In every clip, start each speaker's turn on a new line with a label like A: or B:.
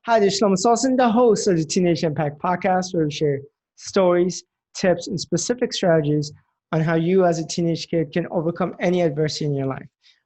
A: Hi, this is Shlomo Solson, the host of the Teenage Impact Podcast, where we share stories, tips, and specific strategies on how you as a teenage kid can overcome any adversity in your life.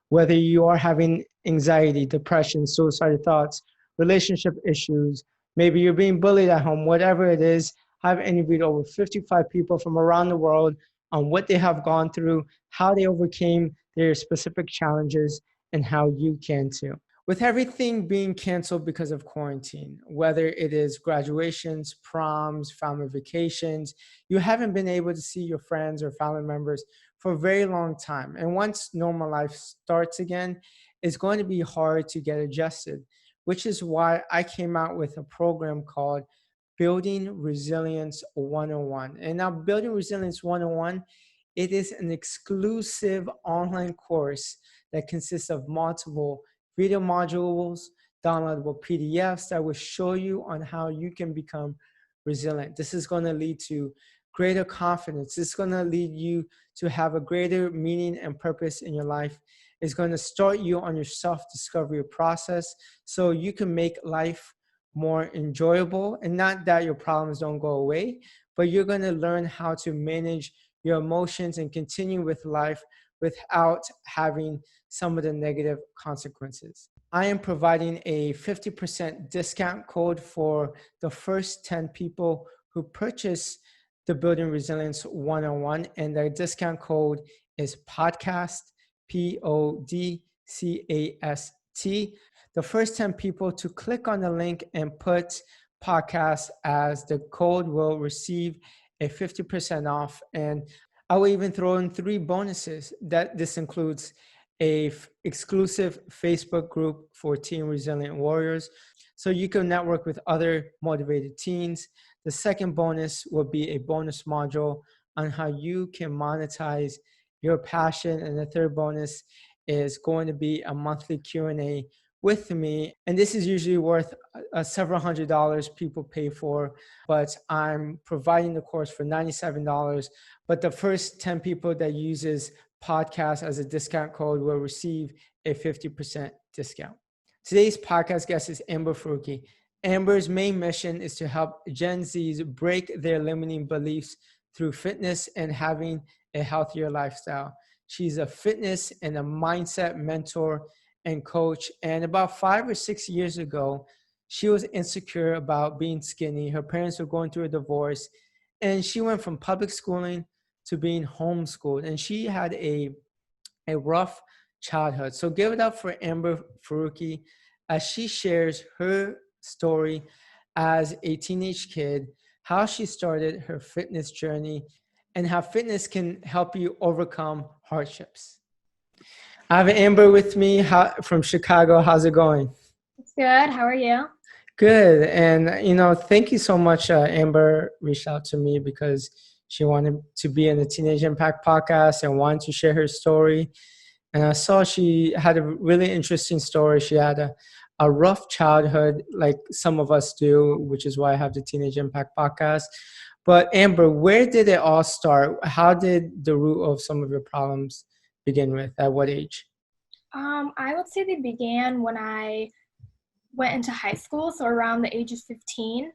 A: Whether you are having anxiety, depression, suicidal thoughts, relationship issues, maybe you're being bullied at home, whatever it is, I've interviewed over 55 people from around the world on what they have gone through, how they overcame their specific challenges, and how you can too. With everything being canceled because of quarantine, whether it is graduations, proms, family vacations, you haven't been able to see your friends or family members for a very long time. And once normal life starts again, it's going to be hard to get adjusted, which is why I came out with a program called Building Resilience 101. And now Building Resilience 101, it is an exclusive online course that consists of multiple video modules, downloadable PDFs that will show you on how you can become resilient. This is going to lead to greater confidence. This is going to lead you to have a greater meaning and purpose in your life. It's going to start you on your self-discovery process so you can make life more enjoyable, and not that your problems don't go away, but you're going to learn how to manage your emotions and continue with life without having some of the negative consequences. I am providing a 50% discount code for the first 10 people who purchase the Building Resilience 101, and the discount code is podcast, PODCAST. The first 10 people to click on the link and put podcast as the code will receive a 50% off. And I will even throw in 3 bonuses. That this includes a exclusive Facebook group for Teen Resilient Warriors, so you can network with other motivated teens. The second bonus will be a bonus module on how you can monetize your passion. And the third bonus is going to be a monthly Q&A with me. And this is usually worth several $100s people pay for, but I'm providing the course for $97. But the first 10 people that uses podcast as a discount code will receive a 50% discount. Today's podcast guest is Amber Farooqui. Amber's main mission is to help Gen Zs break their limiting beliefs through fitness and having a healthier lifestyle. She's a fitness and a mindset mentor and coach. And about 5 or 6 years ago, she was insecure about being skinny. Her parents were going through a divorce, and she went from public schooling to being homeschooled. And she had a rough childhood. So give it up for Amber Farooqui as she shares her story as a teenage kid, how she started her fitness journey, and how fitness can help you overcome hardships. I have Amber with me from Chicago. How's it going?
B: It's good. How are you?
A: Good. And, thank you so much. Amber reached out to me because she wanted to be in the Teenage Impact podcast and wanted to share her story. And I saw she had a really interesting story. She had a rough childhood, like some of us do, which is why I have the Teenage Impact podcast. But Amber, where did it all start? How did the root of some of your problems begin with? At what age?
B: I would say they began when I went into high school, so around the age of 15.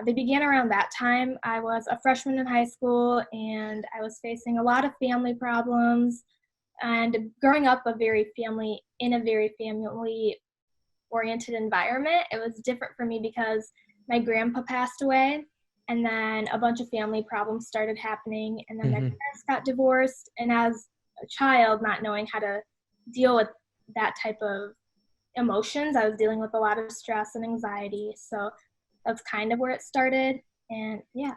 B: They began around that time. I was a freshman in high school, and I was facing a lot of family problems. And growing up in a very family-oriented environment, it was different for me because my grandpa passed away, and then a bunch of family problems started happening, and then my parents got divorced. And as a child, not knowing how to deal with that type of emotions, I was dealing with a lot of stress and anxiety. So that's kind of where it started. And yeah.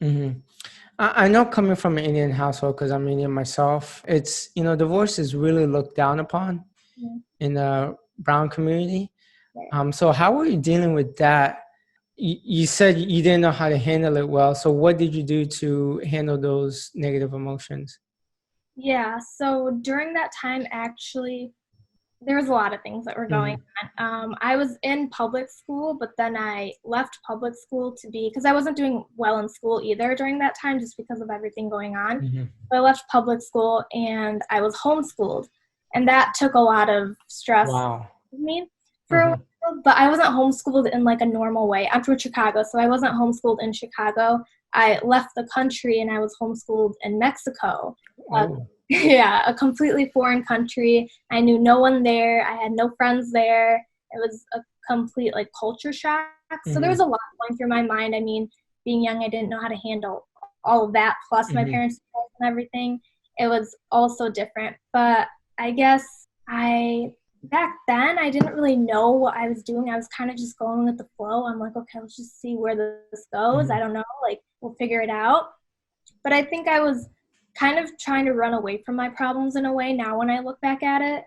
A: Mm-hmm. I know, coming from an Indian household, because I'm Indian myself, it's, divorce is really looked down upon in the brown community. Right. So how were you dealing with that? You said you didn't know how to handle it well. So what did you do to handle those negative emotions?
B: Yeah, so during that time, actually, there was a lot of things that were going on. I was in public school, but then I left public school because I wasn't doing well in school either during that time, just because of everything going on. So I left public school and I was homeschooled, and that took a lot of stress.
A: Wow.
B: Me for a little but I wasn't homeschooled in like a normal way. I'm from Chicago, so I wasn't homeschooled in Chicago. I left the country and I was homeschooled in Mexico.
A: Oh.
B: Yeah, a completely foreign country. I knew no one there. I had no friends there. It was a complete like culture shock. So there was a lot going through my mind. I mean, being young, I didn't know how to handle all of that, plus my parents and everything. It was also different. But I guess back then, I didn't really know what I was doing. I was kind of just going with the flow. I'm like, okay, let's just see where this goes. I don't know. Like, we'll figure it out. But I think I was kind of trying to run away from my problems in a way now when I look back at it.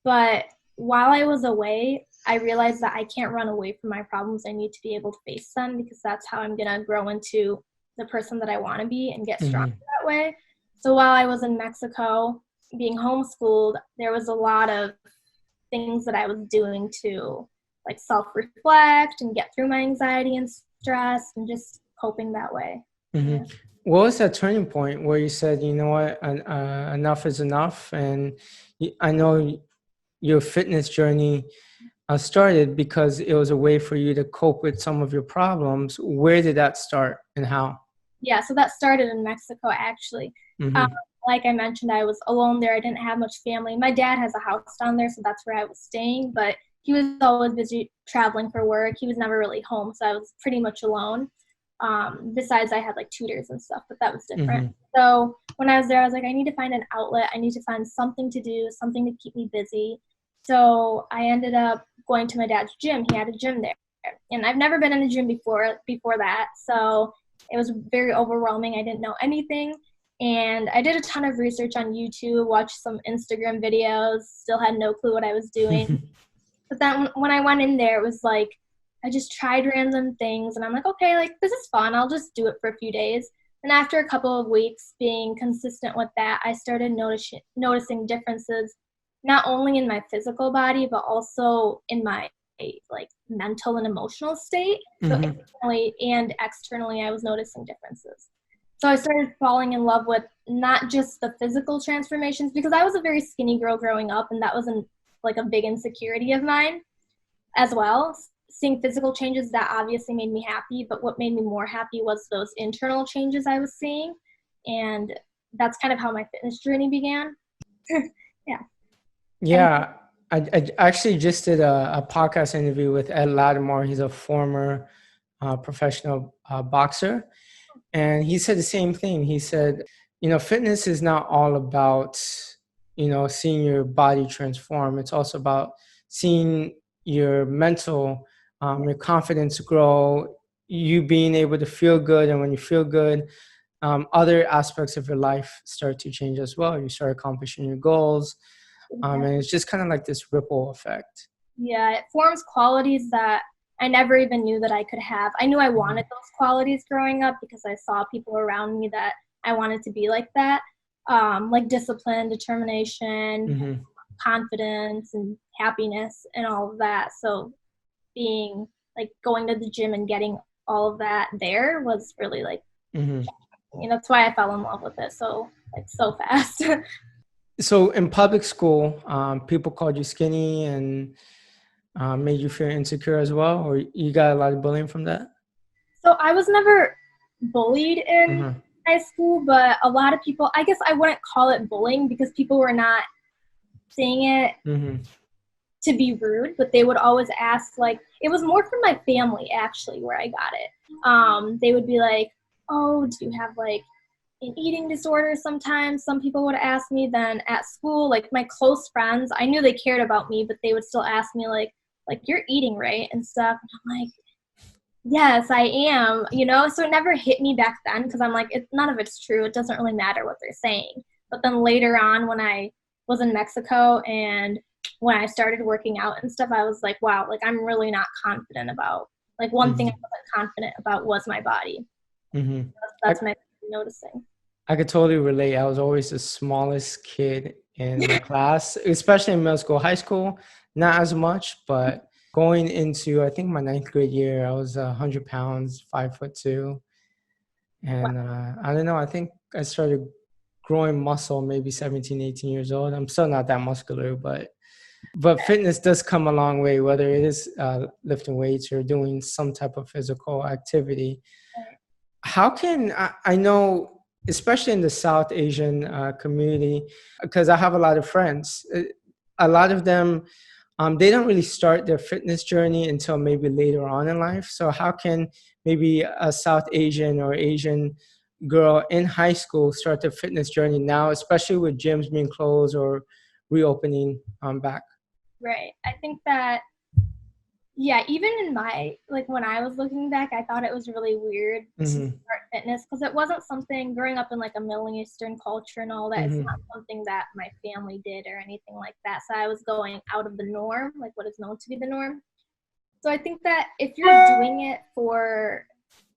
B: But while I was away, I realized that I can't run away from my problems. I need to be able to face them because that's how I'm going to grow into the person that I want to be and get stronger that way. So while I was in Mexico being homeschooled, there was a lot of things that I was doing to like self-reflect and get through my anxiety and stress and just coping that way.
A: Yeah. What was that turning point where you said, you know what, enough is enough? And I know your fitness journey started because it was a way for you to cope with some of your problems. Where did that start and how?
B: Yeah, so that started in Mexico, actually. Like I mentioned, I was alone there. I didn't have much family. My dad has a house down there, so that's where I was staying. But he was always busy traveling for work. He was never really home, so I was pretty much alone. Besides, I had like tutors and stuff, but that was different. So when I was there, I was like, I need to find an outlet. I need to find something to do, something to keep me busy. So I ended up going to my dad's gym. He had a gym there. And I've never been in a gym before that. So it was very overwhelming. I didn't know anything. And I did a ton of research on YouTube, watched some Instagram videos, still had no clue what I was doing. But then when I went in there, it was like, I just tried random things. And I'm like, okay, like this is fun. I'll just do it for a few days. And after a couple of weeks being consistent with that, I started noticing differences, not only in my physical body, but also in my like mental and emotional state. So internally and externally, I was noticing differences. So I started falling in love with not just the physical transformations, because I was a very skinny girl growing up, and that was like a big insecurity of mine as well. Seeing physical changes, that obviously made me happy, but what made me more happy was those internal changes I was seeing, and that's kind of how my fitness journey began.
A: Yeah, I actually just did a podcast interview with Ed Lattimore. He's a former professional boxer. And he said the same thing. He said, you know, fitness is not all about, you know, seeing your body transform. It's also about seeing your mental, your confidence grow, you being able to feel good. And when you feel good, other aspects of your life start to change as well. You start accomplishing your goals. And it's just kind of like this ripple effect.
B: Yeah, it forms qualities that I never even knew that I could have. I knew I wanted those qualities growing up because I saw people around me that I wanted to be like that, like discipline, determination, confidence, and happiness, and all of that. So being like going to the gym and getting all of that there was really like, that's why I fell in love with it so fast.
A: So in public school, people called you skinny and made you feel insecure as well, or you got a lot of bullying from that?
B: So I was never bullied in high school, but a lot of people, I guess I wouldn't call it bullying because people were not saying it to be rude, but they would always ask, like, it was more from my family actually where I got it. They would be like, oh, do you have like an eating disorder sometimes? Some people would ask me. Then at school, like my close friends, I knew they cared about me, but they would still ask me like you're eating right and stuff. And I'm like, yes, I am, so it never hit me back then because I'm like, none of it's true. It doesn't really matter what they're saying. But then later on when I was in Mexico and when I started working out and stuff, I was like, wow, like I'm really not confident about, like one thing I wasn't confident about was my body. That's my noticing.
A: I could totally relate. I was always the smallest kid in my class, especially in middle school. High school, not as much, but going into, I think my 9th grade year, I was 100 pounds, 5'2". And I don't know, I think I started growing muscle maybe 17, 18 years old. I'm still not that muscular, but But fitness does come a long way, whether it is lifting weights or doing some type of physical activity. How can I know, especially in the South Asian community, because I have a lot of friends, a lot of them, they don't really start their fitness journey until maybe later on in life. So how can maybe a South Asian or Asian girl in high school start their fitness journey now, especially with gyms being closed or reopening back?
B: Right. I think that, yeah, even in my, like when I was looking back, I thought it was really weird to start fitness because it wasn't something growing up in like a Middle Eastern culture and all that. It's not something that my family did or anything like that. So I was going out of the norm, like what is known to be the norm. So I think that if you're doing it for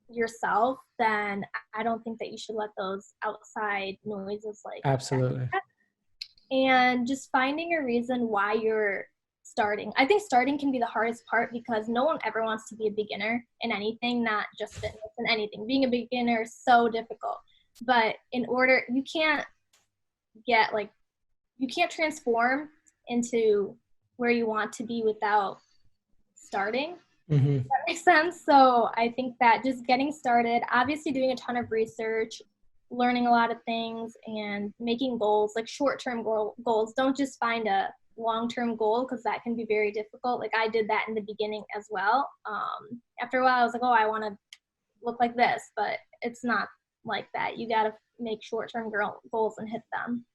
B: yourself, then I don't think that you should let those outside noises like
A: Absolutely.
B: and just finding a reason why you're starting. I think starting can be the hardest part because no one ever wants to be a beginner in anything, not just fitness, in anything. Being a beginner is so difficult. But in order, you can't transform into where you want to be without starting. Does that make sense? So I think that just getting started, obviously doing a ton of research, learning a lot of things, and making goals, like short-term goals. Don't just find a long-term goal because that can be very difficult. Like I did that in the beginning as well. After a while, I was like, oh, I want to look like this, but it's not like that. You got to make short-term goals and hit them.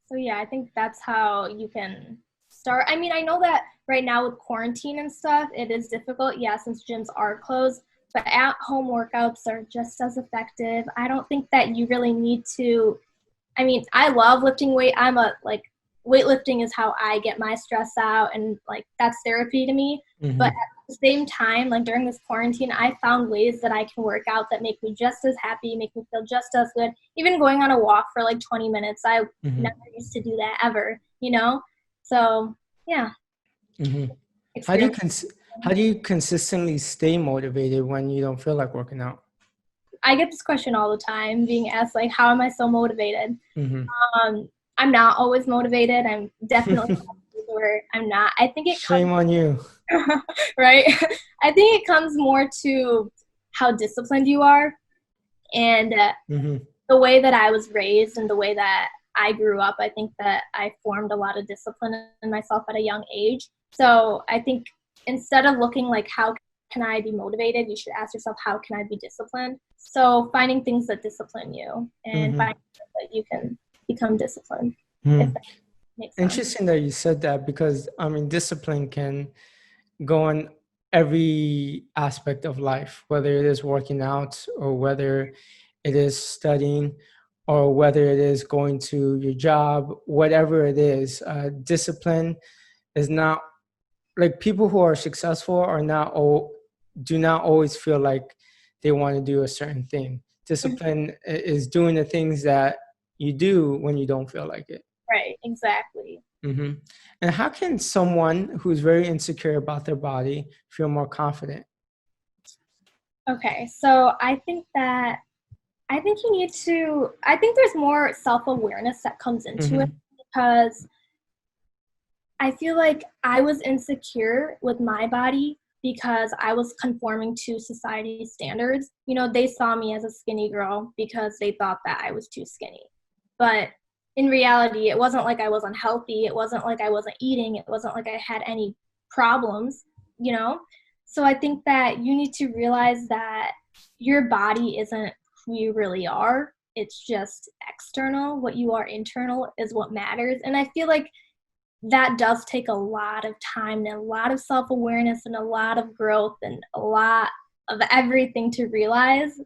B: So yeah, I think that's how you can start. I mean, I know that right now with quarantine and stuff, it is difficult, yeah, since gyms are closed, but at-home workouts are just as effective. I don't think that you really need to, I mean, I love lifting weight. Weightlifting is how I get my stress out, and like that's therapy to me. But at the same time, like during this quarantine, I found ways that I can work out that make me just as happy, make me feel just as good. Even going on a walk for like 20 minutes, I never used to do that ever, you know? So yeah.
A: How do you consistently stay motivated when you don't feel like working out?
B: I get this question all the time, being asked like, how am I so motivated? I'm not always motivated. I'm definitely where I'm not. I think it
A: Shame on you.
B: right? I think it comes more to how disciplined you are and the way that I was raised and the way that I grew up. I think that I formed a lot of discipline in myself at a young age. So I think instead of looking like how can I be motivated, you should ask yourself, how can I be disciplined? So finding things that discipline you and finding that you can become disciplined. If that makes sense.
A: Interesting that you said that, because I mean, discipline can go on every aspect of life, whether it is working out or whether it is studying or whether it is going to your job, whatever it is. Discipline is not, like, people who are successful are not do not always feel like they want to do a certain thing. Discipline is doing the things that you do when you don't feel like it.
B: Right, exactly.
A: And how can someone who's very insecure about their body feel more confident?
B: Okay, so I think there's more self-awareness that comes into it, because I feel like I was insecure with my body because I was conforming to society's standards. You know, they saw me as a skinny girl because they thought that I was too skinny. But in reality, it wasn't like I was unhealthy. It wasn't like I wasn't eating. It wasn't like I had any problems, you know? So I think that you need to realize that your body isn't who you really are. It's just external. What you are internal is what matters. And I feel like that does take a lot of time and a lot of self-awareness and a lot of growth and a lot of everything to realize.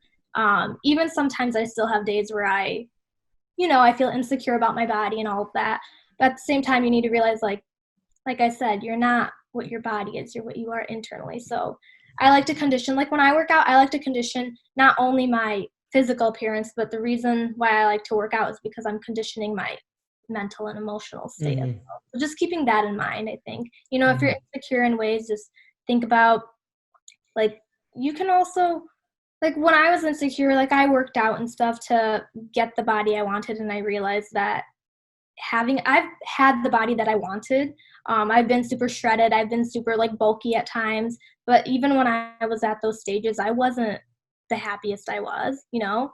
B: Even sometimes I still have days where I feel insecure about my body and all of that. But at the same time, you need to realize, like I said, you're not what your body is, you're what you are internally. So I like to condition, like when I work out, I like to condition not only my physical appearance, but the reason why I like to work out is because I'm conditioning my mental and emotional state as well. So just keeping that in mind, I think. If you're insecure in ways, just think about, like, you can also, like, when I was insecure, like, I worked out and stuff to get the body I wanted, and I realized that, I've had the body that I wanted. I've been super shredded. I've been super like bulky at times. But even when I was at those stages, I wasn't the happiest I was, you know?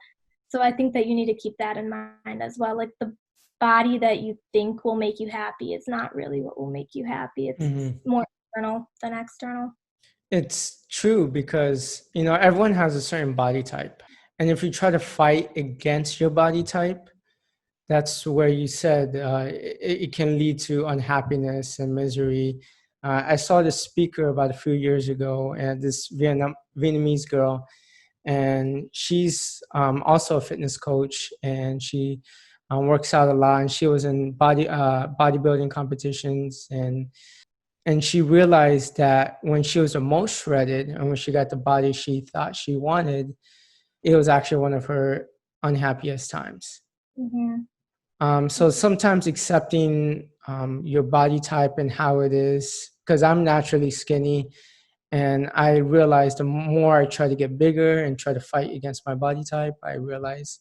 B: So I think that you need to keep that in mind as well. Like the body that you think will make you happy is not really what will make you happy. It's
A: Mhm.
B: more internal than external.
A: It's true because, everyone has a certain body type. And if you try to fight against your body type, that's where you said it can lead to unhappiness and misery. I saw this speaker about a few years ago, and this Vietnamese girl, and she's also a fitness coach, and she works out a lot. And she was in bodybuilding competitions, and she realized that when she was the most shredded and when she got the body she thought she wanted, it was actually one of her unhappiest times.
B: Mm-hmm.
A: So sometimes accepting your body type and how it is, because I'm naturally skinny, and I realize the more I try to get bigger and try to fight against my body type, I realize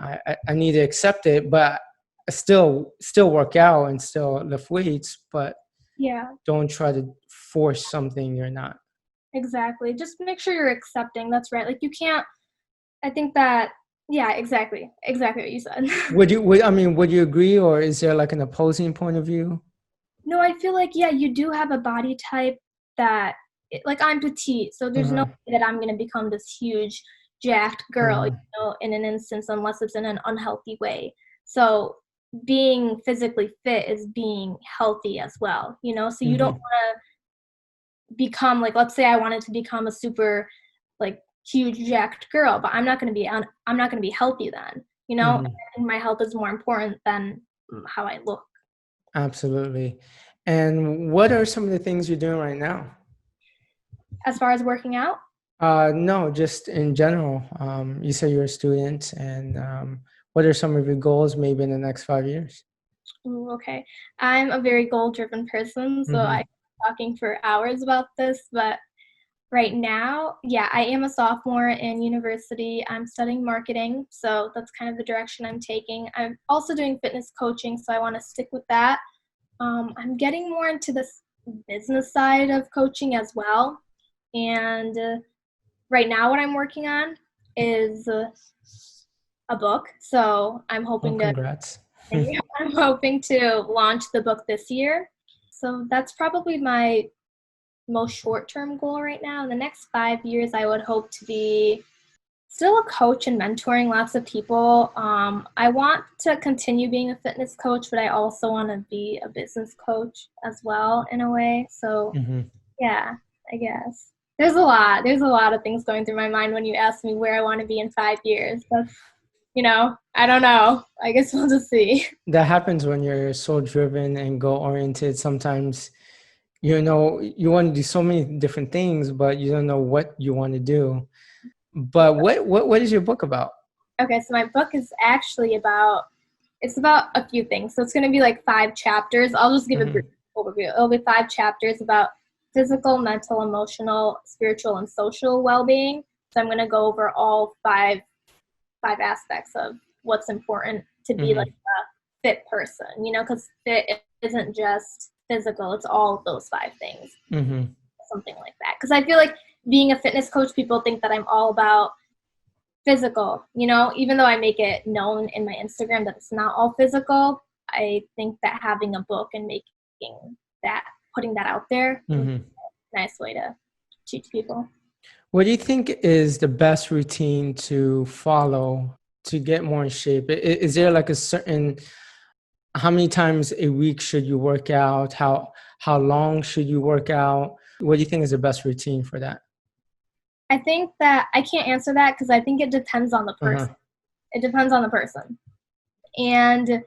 A: I need to accept it, but I still work out and still lift weights, but
B: Yeah,
A: don't try to force something you're not.
B: exactly. Just make sure you're accepting. That's right. Like you can't, I think that, yeah, exactly. Exactly what you said.
A: Would you agree, or is there like an opposing point of view?
B: No, I feel like, yeah, you do have a body type that, like, I'm petite, so there's no
A: Uh-huh,
B: way that I'm going to become this huge, jacked girl,
A: uh-huh,
B: in an instance, unless it's in an unhealthy way. So being physically fit is being healthy as well, so you don't
A: mhm,
B: want to become, like, let's say I wanted to become a super, like, huge, jacked girl, but I'm not going to be healthy then,
A: mhm.
B: and my health is more important than how I look.
A: Absolutely. And what are some of the things you're doing right now?
B: As far as working out,
A: No, just in general. You say you're a student, and what are some of your goals maybe in the next 5 years?
B: ooh, okay. I'm a very goal-driven person, so I
A: Mm-hmm.
B: could be talking for hours about this, but right now, yeah, I am a sophomore in university. I'm studying marketing, so that's kind of the direction I'm taking. I'm also doing fitness coaching, so I want to stick with that. I'm getting more into this business side of coaching as well, and right now what I'm working on is a book, so I'm
A: Oh,
B: hoping to
A: congrats.
B: thank you. I'm hoping to launch the book this year. So that's probably my most short-term goal right now. In the next 5 years, I would hope to be still a coach and mentoring lots of people. I want to continue being a fitness coach, but I also want to be a business coach as well in a way. So
A: Hmm.
B: yeah, I guess. There's a lot. There's a lot of things going through my mind when you ask me where I want to be in 5 years. That's, I don't know. I guess we'll just see.
A: That happens when you're so driven and goal oriented. Sometimes, you want to do so many different things, but you don't know what you want to do. But what is your book about?
B: Okay, so my book is actually it's about a few things. So it's going to be like 5 chapters. I'll just give a brief
A: Hmm.
B: overview. It'll be 5 chapters about physical, mental, emotional, spiritual, and social well-being. So I'm going to go over all five aspects of what's important to be like
A: Hmm.
B: a fit person, because fit isn't just physical, it's all of those 5 things,
A: Hmm.
B: something like that. Because I feel like being a fitness coach, people think that I'm all about physical, even though I make it known in my Instagram that it's not all physical. I think that having a book and putting that out there would be
A: Hmm.
B: a nice way to teach people.
A: What do you think is the best routine to follow to get more in shape? Is there like a certain, how many times a week should you work out? How long should you work out? What do you think is the best routine for that?
B: I think that I can't answer that because I think it depends on the
A: Uh-huh.
B: person. It depends on the person. And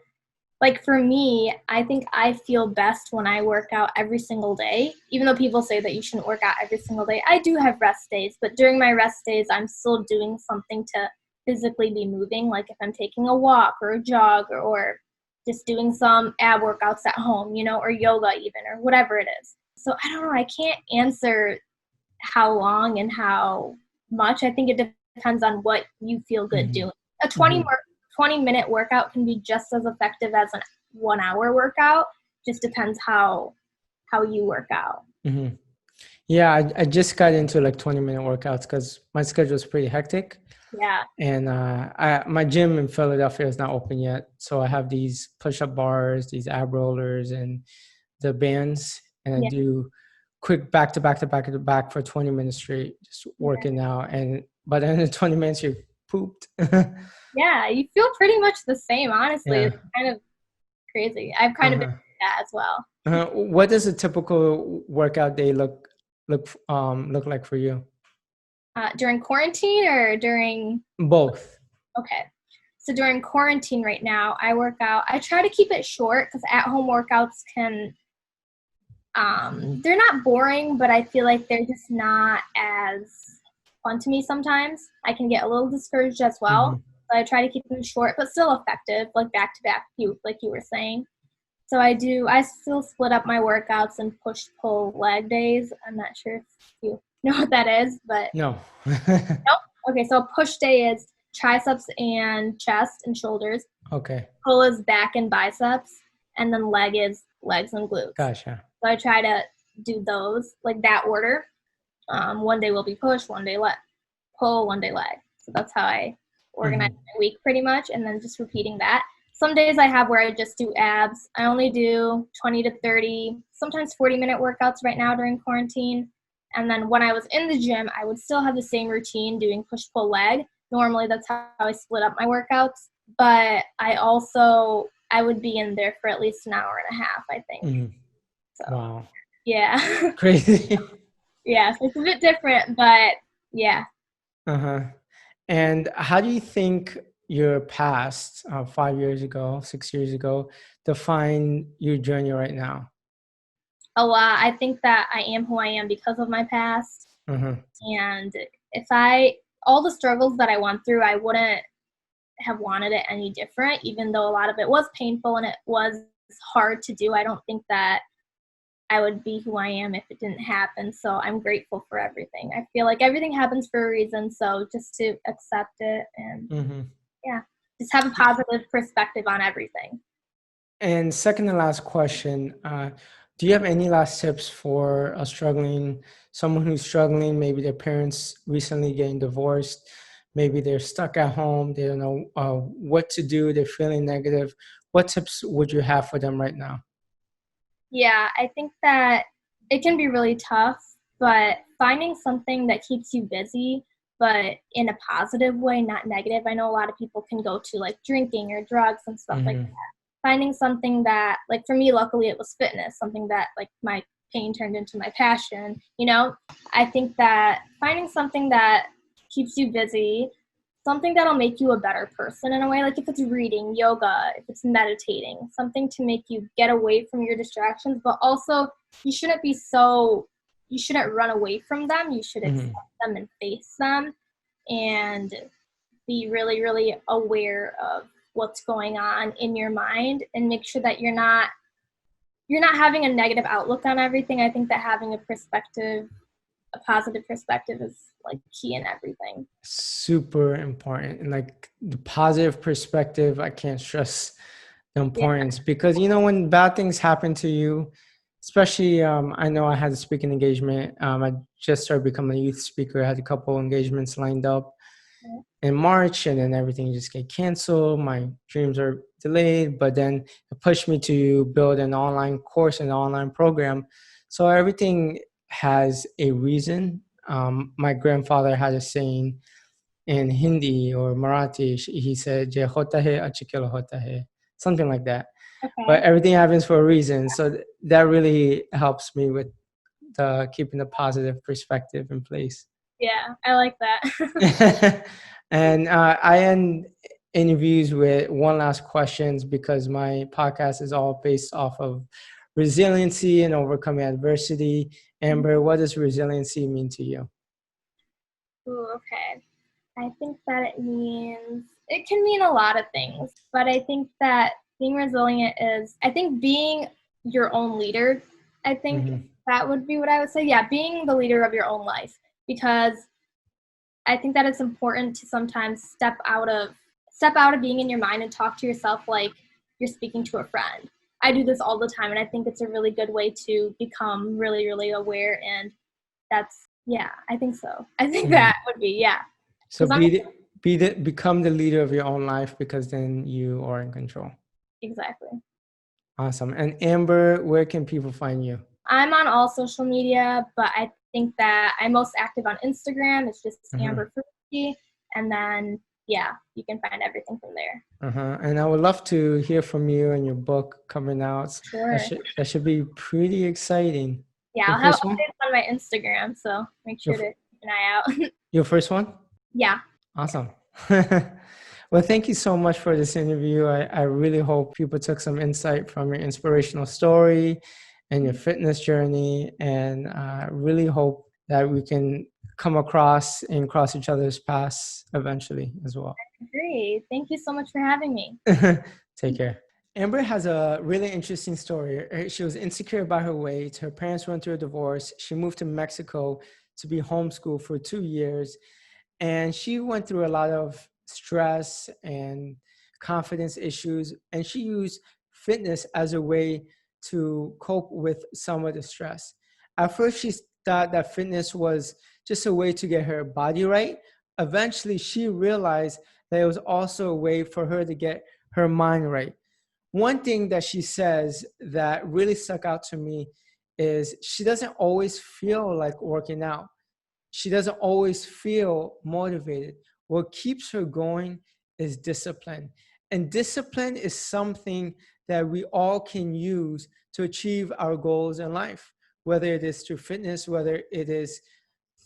B: like for me, I think I feel best when I work out every single day. Even though people say that you shouldn't work out every single day, I do have rest days. But during my rest days, I'm still doing something to physically be moving. Like if I'm taking a walk or a jog or just doing some ab workouts at home, or yoga even, or whatever it is. So I don't know. I can't answer how long and how much. I think it depends on what you feel good
A: Hmm.
B: doing. A 20
A: Hmm.
B: mark 20-minute workout can be just as effective as a 1-hour workout. Just depends how you work out.
A: Mm-hmm. Yeah, I just got into like 20-minute workouts because my schedule is pretty hectic.
B: Yeah.
A: And my gym in Philadelphia is not open yet. So I have these push-up bars, these ab rollers, and the bands. And I
B: Yeah.
A: do quick back to back to back to back for 20 minutes straight, just working out. And by the end of 20 minutes, you're pooped.
B: Yeah, you feel pretty much the same, honestly.
A: Yeah.
B: It's kind of crazy. I've kind of been through that as well.
A: What does a typical workout day look like for you?
B: During quarantine or during?
A: Both.
B: Okay. So during quarantine right now, I work out. I try to keep it short because at-home workouts can, they're not boring, but I feel like they're just not as fun to me sometimes. I can get a little discouraged as well.
A: Mm-hmm.
B: So I try to keep them short, but still effective, like back-to-back, like you were saying. So I still split up my workouts in push-pull leg days. I'm not sure if you know what that is, but
A: No.
B: nope. Okay, so push day is triceps and chest and shoulders.
A: Okay.
B: Pull is back and biceps, and then leg is legs and glutes.
A: Gotcha.
B: So I try to do those like that order. One day will be push, one day pull, one day leg. So that's how I organize my week pretty much, and then just repeating that. Some days I have where I just do abs. I only do 20 to 30, sometimes 40-minute workouts right now during quarantine. And then when I was in the gym, I would still have the same routine doing push-pull-leg. Normally, that's how I split up my workouts. But I would be in there for at least an hour and a half, I think.
A: Mm-hmm.
B: So,
A: wow.
B: Yeah.
A: Crazy.
B: Yeah, so it's a bit different, but yeah.
A: Uh-huh. And how do you think your past, 5 years ago, 6 years ago, define your journey right now?
B: A lot. I think that I am who I am because of my past.
A: Uh-huh.
B: And all the struggles that I went through, I wouldn't have wanted it any different, even though a lot of it was painful and it was hard to do. I don't think that I would be who I am if it didn't happen. So I'm grateful for everything. I feel like everything happens for a reason. So just to accept it and yeah, just have a positive perspective on everything.
A: And second and last question, do you have any last tips for someone who's struggling, maybe their parents recently getting divorced, maybe they're stuck at home, they don't know what to do, they're feeling negative. What tips would you have for them right now?
B: Yeah, I think that it can be really tough, but finding something that keeps you busy, but in a positive way, not negative. I know a lot of people can go to like drinking or drugs and stuff like that. Finding something that, like for me, luckily it was fitness, something that like my pain turned into my passion, I think that finding something that keeps you busy, something that'll make you a better person in a way, like if it's reading, yoga, if it's meditating, something to make you get away from your distractions, but also you shouldn't run away from them. You should accept them and face them and be really, really aware of what's going on in your mind and make sure that you're not having a negative outlook on everything. I think that having a positive perspective is like key in everything.
A: Super important. And like the positive perspective, I can't stress the importance because, when bad things happen to you, especially, I know I had a speaking engagement. I just started becoming a youth speaker. I had a couple engagements lined up in March, and then everything just get canceled. My dreams are delayed, but then it pushed me to build an online course, an online program. So everything has a reason. My grandfather had a saying in Hindi or Marathi. He said, "Je hota hai, achhe ke liye hota hai," something like that.
B: Okay.
A: But everything happens for a reason. So that really helps me with keeping a positive perspective in place.
B: Yeah, I like that.
A: And I end interviews with one last questions because my podcast is all based off of resiliency and overcoming adversity. Amber, what does resiliency mean to you?
B: Ooh, okay. I think that it can mean a lot of things, but I think that being resilient I think being your own leader, I think that would be what I would say. Yeah, being the leader of your own life, because I think that it's important to sometimes step out of step out of being in your mind and talk to yourself like you're speaking to a friend. I do this all the time, and I think it's a really good way to become really, really aware. And that's, yeah, I think so. I think that would be, yeah.
A: So become the leader of your own life, because then you are in control.
B: Exactly.
A: Awesome. And Amber, where can people find you?
B: I'm on all social media, but I think that I'm most active on Instagram. It's just Amber Farooqui. And then, yeah, you can find everything from there.
A: And I would love to hear from you and your book coming out.
B: Sure.
A: That should be pretty exciting.
B: Yeah,
A: Your
B: I'll have
A: first one?
B: updates on my Instagram, so make sure to keep an eye out.
A: Your first one?
B: Yeah.
A: Awesome. Well, thank you so much for this interview. I really hope people took some insight from your inspirational story and your fitness journey, and I really hope that we can come across and cross each other's paths eventually as well.
B: Great. Thank you so much for having me.
A: Take care. Amber has a really interesting story. She was insecure about her weight. Her parents went through a divorce. She moved to Mexico to be homeschooled for 2 years. And she went through a lot of stress and confidence issues. And she used fitness as a way to cope with some of the stress. At first, she thought that fitness was just a way to get her body right. Eventually, she realized that it was also a way for her to get her mind right. One thing that she says that really stuck out to me is she doesn't always feel like working out. She doesn't always feel motivated. What keeps her going is discipline. And discipline is something that we all can use to achieve our goals in life, whether it is through fitness, whether it is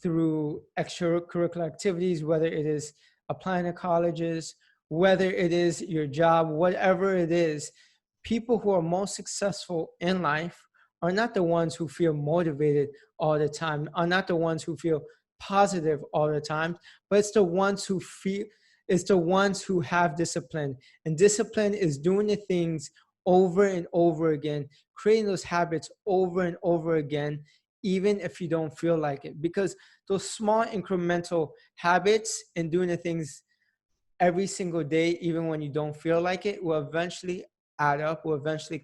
A: through extracurricular activities, whether it is applying to colleges, whether it is your job, whatever it is. People who are most successful in life are not the ones who feel motivated all the time, are not the ones who feel positive all the time, but it's the ones who have discipline. And discipline is doing the things over and over again, creating those habits over and over again, even if you don't feel like it. Because those small incremental habits and doing the things every single day, even when you don't feel like it, will eventually add up, will eventually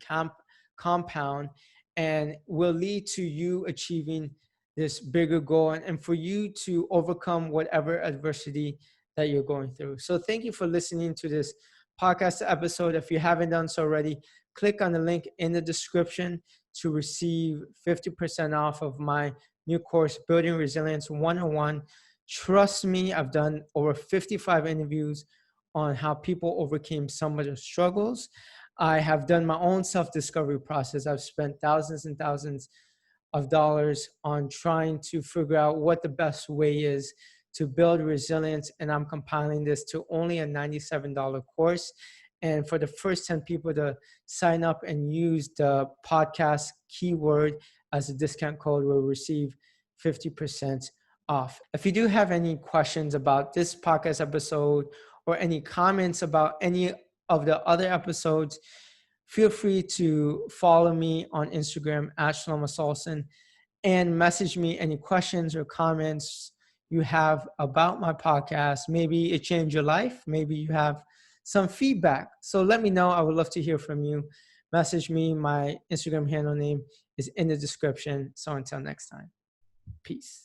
A: compound, and will lead to you achieving this bigger goal, and for you to overcome whatever adversity that you're going through. So thank you for listening to this podcast episode. If you haven't done so already, click on the link in the description to receive 50% off of my new course, Building Resilience 101. Trust me, I've done over 55 interviews on how people overcame some of their struggles. I have done my own self-discovery process. I've spent thousands and thousands of dollars on trying to figure out what the best way is to build resilience. And I'm compiling this to only a $97 course. And for the first 10 people to sign up and use the podcast keyword as a discount code, will receive 50% off. If you do have any questions about this podcast episode or any comments about any of the other episodes, feel free to follow me on Instagram at Shelomo Solson and message me any questions or comments you have about my podcast. Maybe it changed your life. Maybe you have some feedback. So let me know. I would love to hear from you. Message me. My Instagram handle name is in the description. So until next time, peace.